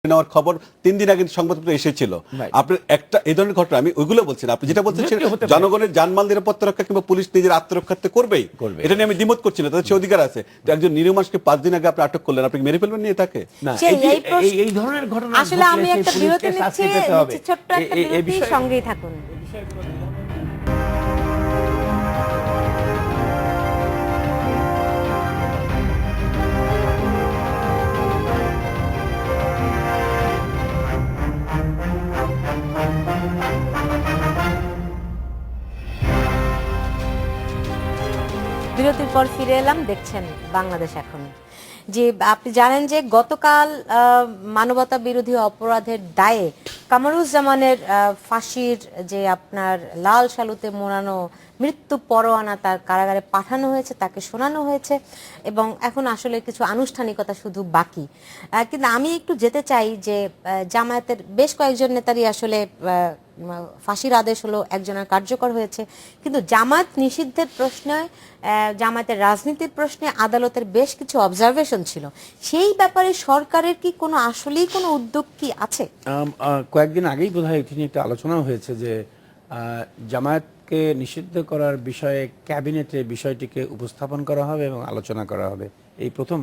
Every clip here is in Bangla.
নেওয়ার খবর 3 দিন আগে সংবাদপত্রে এসেছিল। আপনি একটা এই ধরনের ঘটনা, আমি ওইগুলো বলছি না, আপনি যেটা বলছেন জনগণের জানমাল নিরাপত্তা রক্ষা কিংবা পুলিশ নিজের আত্মরক্ষার্থে করবেই, এটা নিয়ে আমি দ্বিমত করছি না, তাদের সে অধিকার আছে। তো একজন নিরীহ মানুষকে 5 দিন আগে আপনি আটক করলেন, আপনি মেরে ফেলবেন নিয়ে তাকে? না, এই ধরনের ঘটনা আসলে আমি একটা বিরতি নিচ্ছি, ছোট্ট একটা বিরতি, সঙ্গেই থাকুন। বিরতির পর ফিরে এলাম, দেখছেন বাংলাদেশ এখন। যে আপনি জানেন যে গতকাল মানবতা বিরোধী অপরাধের দায়ে কামরুজ্জামানের ফাঁসির যে আপনার লাল শালুতে মোড়ানো মৃত্যু পরোয়ানা তার কারাগারে পাঠানো হয়েছে, তাকে শোনানো হয়েছে এবং এখন আসলে কিছু আনুষ্ঠানিকতা শুধু বাকি। কিন্তু আমি একটু যেতে চাই যে জামায়াতের বেশ কয়েকজন নেতারই আসলে ফাঁসির আদেশ হলো, একজনের কার্যকর হয়েছে, কিন্তু জামায়াত নিষিদ্ধের প্রশ্নে, জামায়াতের রাজনীতির প্রশ্নে আদালতের বেশ কিছু অবজারভেশন ছিল। সেই ব্যাপারে সরকারের কি কোনো আসলেই কোনো উদ্যোগ কি আছে? কয়েকদিন আগেই বোধহয় এটি নিয়ে একটা আলোচনা হয়েছে যে জামায়াতকে নিষিদ্ধ করার বিষয়ে ক্যাবিনেটে বিষয়টিকে উপস্থাপন করা হবে এবং আলোচনা করা হবে। এই প্রথম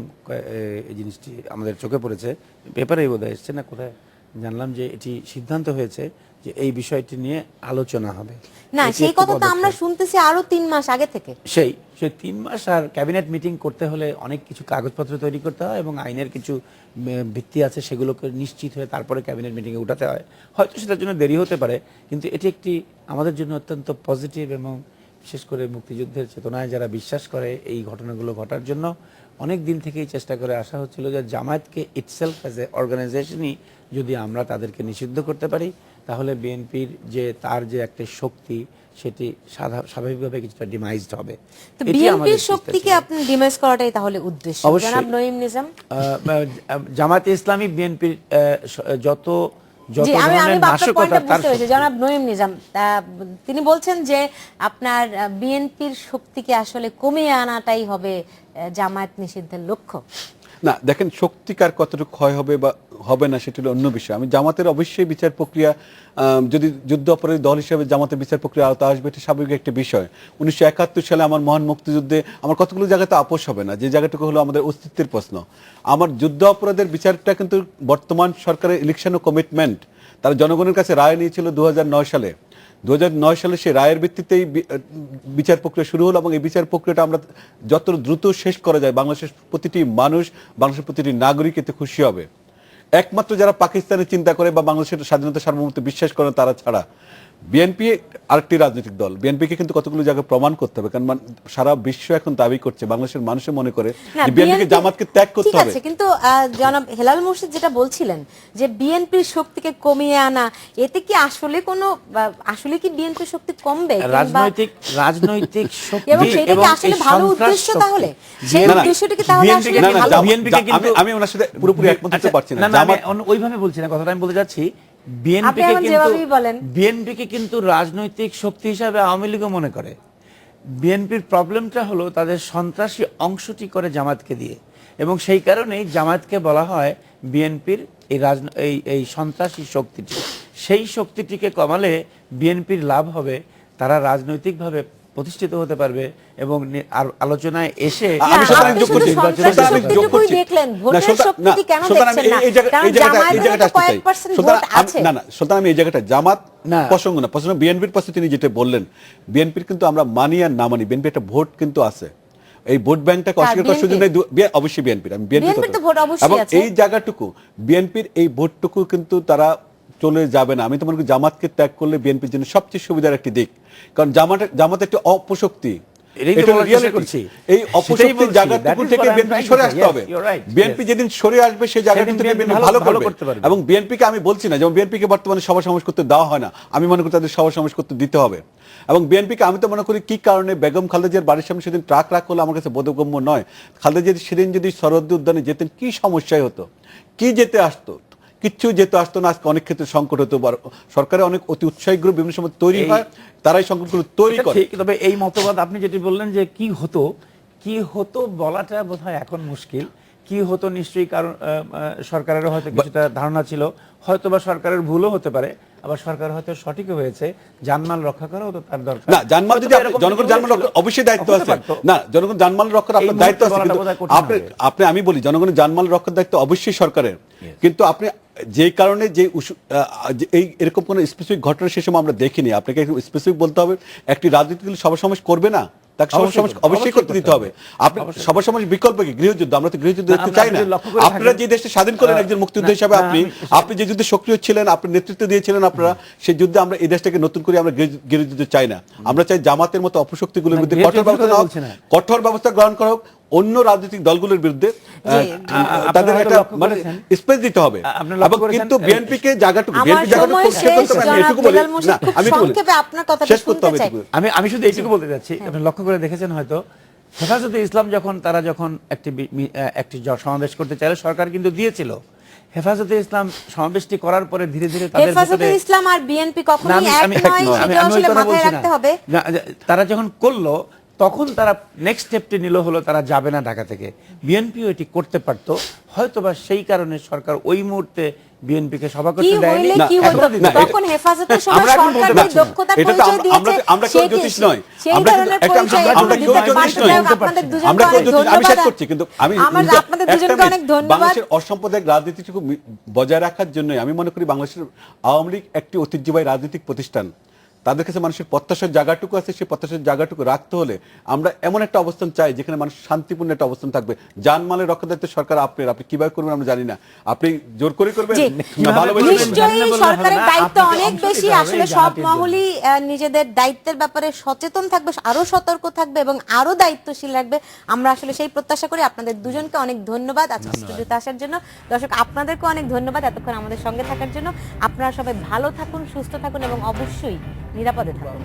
এই জিনিসটি আমাদের চোখে পড়েছে, পেপারেই বোধহয় এসছে না, কোথায় জানলাম যে এটি সিদ্ধান্ত হয়েছে যে এই বিষয়টি নিয়ে আলোচনা হবে। না, সেই কথা তো আমরা শুনতেছি আরো 3 মাস আগে থেকে। সেই 3 মাস, আর ক্যাবিনেট মিটিং করতে হলে অনেক কিছু কাগজপত্র তৈরি করতে হয় এবং আইনের কিছু ভিত্তি আছে, সেগুলোকে নিশ্চিত হয়ে তারপরে ক্যাবিনেট মিটিংয়ে উঠাতে হয়। হয়তো সেটার জন্য দেরি হতে পারে, কিন্তু এটি একটি আমাদের জন্য অত্যন্ত পজিটিভ এবং বিশেষ করে মুক্তিযুদ্ধের চেতনায় যারা বিশ্বাস করে এই ঘটনাগুলো ঘটার জন্য অনেক দিন থেকেই চেষ্টা করে আসা হচ্ছিল যে জামায়াতকে ইটসেলফ অ্যাজ এ অর্গানাইজেশনই যদি আমরা তাদেরকে নিষিদ্ধ করতে পারি, তাহলে বিএনপির যে তার যে একটা শক্তি সেটি স্বাভাবিকভাবে কিছুটা ডিমাইজড হবে। তো বিএনপির শক্তিকে আপনি ডিমাইজ করাটাই তাহলে উদ্দেশ্য? জনাব নঈম নিজাম, জামায়াতে ইসলামী বিএনপির যত জনাব নঈম নিজাম তিনি বলছেন যে আপনার বিএনপির শক্তিকে আসলে কমিয়ে আনাটাই হবে জামায়াত নিষিদ্ধের লক্ষ্য। না, দেখেন, শক্তিকার কতটুকু ক্ষয় হবে বা হবে না সেটা হলো অন্য বিষয়। আমি জামাতের অবশ্যই বিচার প্রক্রিয়া, যদি যুদ্ধ অপরাধী দল হিসেবে জামাতের বিচার প্রক্রিয়া আওতা আসবে, এটা স্বাভাবিক একটা বিষয়। 1971 সালে আমার মহান মুক্তিযুদ্ধে আমার কতগুলো জায়গাতে আপোষ হবে না, যে জায়গাটুকু হলো আমাদের অস্তিত্বের প্রশ্ন। আমার যুদ্ধ অপরাধের বিচারটা কিন্তু বর্তমান সরকারের ইলেকশন ও কমিটমেন্ট, তারা জনগণের কাছে রায় নিয়েছিল 2009 সালে। 2009 সালে সেই রায়ের ভিত্তিতেই বিচার প্রক্রিয়া শুরু হলো এবং এই বিচার প্রক্রিয়াটা আমরা যত দ্রুত শেষ করা যায়, বাংলাদেশের প্রতিটি মানুষ, বাংলাদেশের প্রতিটি নাগরিক এতে খুশি হবে। একমাত্র যারা পাকিস্তানের চিন্তা করে বা বাংলাদেশের স্বাধীনতা সার্বভৌমত্ব বিশ্বাস করে তারা ছাড়া। বিএনপি আরেকটি রাজনৈতিক দল, বিএনপিকে কিন্তু কতগুলো জায়গায় প্রমাণ করতে হবে, কারণ সারা বিশ্ব এখন দাবি করছে, বাংলাদেশের মানুষের মনে করে যে বিএনপিকে জামাতকে ত্যাগ করতে হবে। কিন্তু জনাব হেলাল মুর্শিদ যেটা বলছিলেন যে বিএনপির শক্তিকে কমিয়ে আনা, এতে কি আসলে আসলে কি বিএনপির শক্তি কমবে? রাজনৈতিক শক্তি এবং সেটা কি আসলে ভালো উদ্দেশ্য? তাহলে সেই উদ্দেশ্যটা কি তাহলে আসলে ভালো? আমি ওনার সাথে পুরোপুরি একমত হতে পারছি না। জামাত ওইভাবে বলছি না, কথাটা আমি বলতে যাচ্ছি বিএনপিকে কিন্তু রাজনৈতিক শক্তি হিসাবে আওয়ামী লীগও মনে করে। বিএনপির প্রবলেমটা হলো তাদের সন্ত্রাসী অংশটি করে জামাতকে দিয়ে, এবং সেই কারণেই জামাতকে বলা হয় বিএনপির এই সন্ত্রাসী শক্তিটি। সেই শক্তিটিকে কমালে বিএনপির লাভ হবে, তারা রাজনৈতিকভাবে প্রতিষ্ঠিত হতে পারবে এবং আলোচনায় এসে জামাত প্রসঙ্গ না, প্রসঙ্গ বিএনপির পাশে তিনি যেটা বললেন, বিএনপির কিন্তু আমরা মানি আর না মানি, বিএনপি একটা ভোট কিন্তু আছে, এই ভোট ব্যাংকটাকে অস্বীকার করার সুযোগ নেই অবশ্যই বিএনপির। আমি এবং এই জায়গাটুকু বিএনপির এই ভোটটুকু কিন্তু তারা চলে যাবে না। আমি তো মনে করি জামাতকে ত্যাগ করলে বিএনপির জন্য সবচেয়ে সুবিধার একটি দিক, কারণ জামাত একটি অপশক্তি, এই অপশক্তির জায়গাটুকু থেকে বিএনপি সরে আসতে হবে। বিএনপি যেদিন সরে আসবে সেই জায়গাটা থেকে বিএনপি ভালো করতে পারবে। এবং বিএনপিকে আমি বলছি না, যেমন বিএনপিকে বর্তমানে সভা সমাবেশ করতে দেওয়া হয় না, আমি মনে করি তাদের সভা সমাবেশ করতে দিতে হবে। এবং বিএনপিকে আমি তো মনে করি কি কারণে বেগম খালেদা জিয়ার বাড়ির সামনে সেদিন ট্রাক রাখা হলো আমার কাছে বোধগম্য নয়। খালেদা জিয়া সেদিন যদি সরহদ্দি উদ্যানে যেতেন কি সমস্যায় হতো, কি যেতে আসতো, কিচ্ছু যেতে আসতো না। আজকে অনেক ক্ষেত্রে সংকট হতো, সরকারের অনেক অতি উৎসাহী গ্রুপ বিভিন্ন সময় তৈরি হয়, তারাই সংকটগুলো তৈরি করে। তবে এই মতবাদ আপনি যেটি বললেন যে কি হতো বলাটা বোধহয় এখন মুশকিল, কি হতো নিশ্চয়ই কারণ সরকারেরও হয়তো কিছুটা ধারণা ছিল, হয়তোবা সরকারের ভুলও হতে পারে, আবার সরকার হয়তো সঠিকও হয়েছে, জানমাল রক্ষা করাও তো তার দরকার। না, জানমাল যদি জনগণ জানমাল রক্ষা অবশ্যই দায়িত্ব আছে। না, জনগণ জানমাল রক্ষার আপনার দায়িত্ব আছে, কিন্তু আপনি আমি বলি জনগণের জানমাল রক্ষার দায়িত্ব অবশ্যই সরকারের, কিন্তু আপনি যে কারণে যে এই এরকম কোনো স্পেসিফিক ঘটনা সে সময় আমরা দেখিনি, আপনাকে স্পেসিফিক বলতে হবে। একটি রাজনীতি সভা সমাবেশ করবে না, তাকে সভা সমাবেশ অবশ্যই করতে দিতে হবে। আপনি সভা সমাবেশ বিকল্প কি? গৃহযুদ্ধ, আমরা তো গৃহযুদ্ধ দেখতে চাই না। আপনারা যে দেশটা স্বাধীন করেন একজন মুক্তিযোদ্ধা হিসাবে, আপনি যে যুদ্ধে সক্রিয় ছিলেন, আপনি নেতৃত্ব দিয়েছিলেন, আপনারা সেই যুদ্ধে আমরা এই দেশটাকে নতুন করে আমরা গৃহযুদ্ধ চাই না। আমরা চাই জামাতের মতো অপশক্তিগুলোর বিরুদ্ধে কঠোর ব্যবস্থা গ্রহণ করা হোক, অন্য রাজনৈতিক দলগুলোর বিরুদ্ধে তাদের একটা মানে স্পেস দিতে হবে। কিন্তু বিএনপিকে জায়গাটুকু আমি শুধু এইটুকু বলতে চাচ্ছি, আপনি লক্ষ্য করে দেখেছেন হয়তো হেফাজতে ইসলাম তারা যখন একটি সমাবেশ করতে চাইলে সরকার কিন্তু দিয়েছিল। হেফাজতে ইসলাম সমাবেশটি করার পরে ধীরে ধীরে হেফাজতে ইসলাম আর বিএনপি কখনোই এক নয়, সেটা আসলে মাথায় রাখতে হবে। তারা যখন করলো তখন তারা নেক্সট স্টেপটি নিল হলো তারা যাবে না ঢাকা থেকে। বিএনপিও এটি করতে পারতো, হয়তোবা সেই কারণে সরকার ওই মুহূর্তে বিএনপিকে সভা করতে দেয়নি। তখন হেফাজতের সময় সরকার যে দক্ষতার পরিচয় দিয়েছে, আমরা কেউ জ্যোতিষ নয়, আমরা আপনাদের দুজনকে অনেক ধন্যবাদ। কিন্তু আমি আপনাদের দুজনকে অনেক ধন্যবাদ। বাংলাদেশের অসাম্প্রদায়িক রাজনীতিটুকু বজায় রাখার জন্য আমি মনে করি বাংলাদেশের আওয়ামী লীগ একটি ঐতিহ্যবাহী রাজনৈতিক প্রতিষ্ঠান। তাদের কাছে মানুষের প্রত্যাশার জায়গাটুকু আছে, সেই প্রত্যাশার জায়গাটুকু রাখতে হলে আমরা এমন একটা অবস্থান চাই যেখানে মানুষ শান্তিপূর্ণ একটা অবস্থান থাকবে। জানমালের রক্ষা দায়িত্ব সরকার আপনার, আপনি কিভাবে করবেন আমরা জানি না, আপনি জোর করে করবেন না ভালোভাবে। নিশ্চয়ই সরকারের দায়িত্ব অনেক বেশি, আসলে সব মহলই নিজেদের দায়িত্বের ব্যাপারে সচেতন থাকবে, আরো সতর্ক থাকবে এবং আরো দায়িত্বশীল রাখবে। আমরা আসলে সেই প্রত্যাশা করি। আপনাদের দুজনকে অনেক ধন্যবাদ আজকে স্টুডিওতে আসার জন্য। দর্শক, আপনাদেরকে অনেক ধন্যবাদ এতক্ষণ আমাদের সঙ্গে থাকার জন্য। আপনারা সবাই ভালো থাকুন, সুস্থ থাকুন এবং অবশ্যই নিরাপদে থাকুন।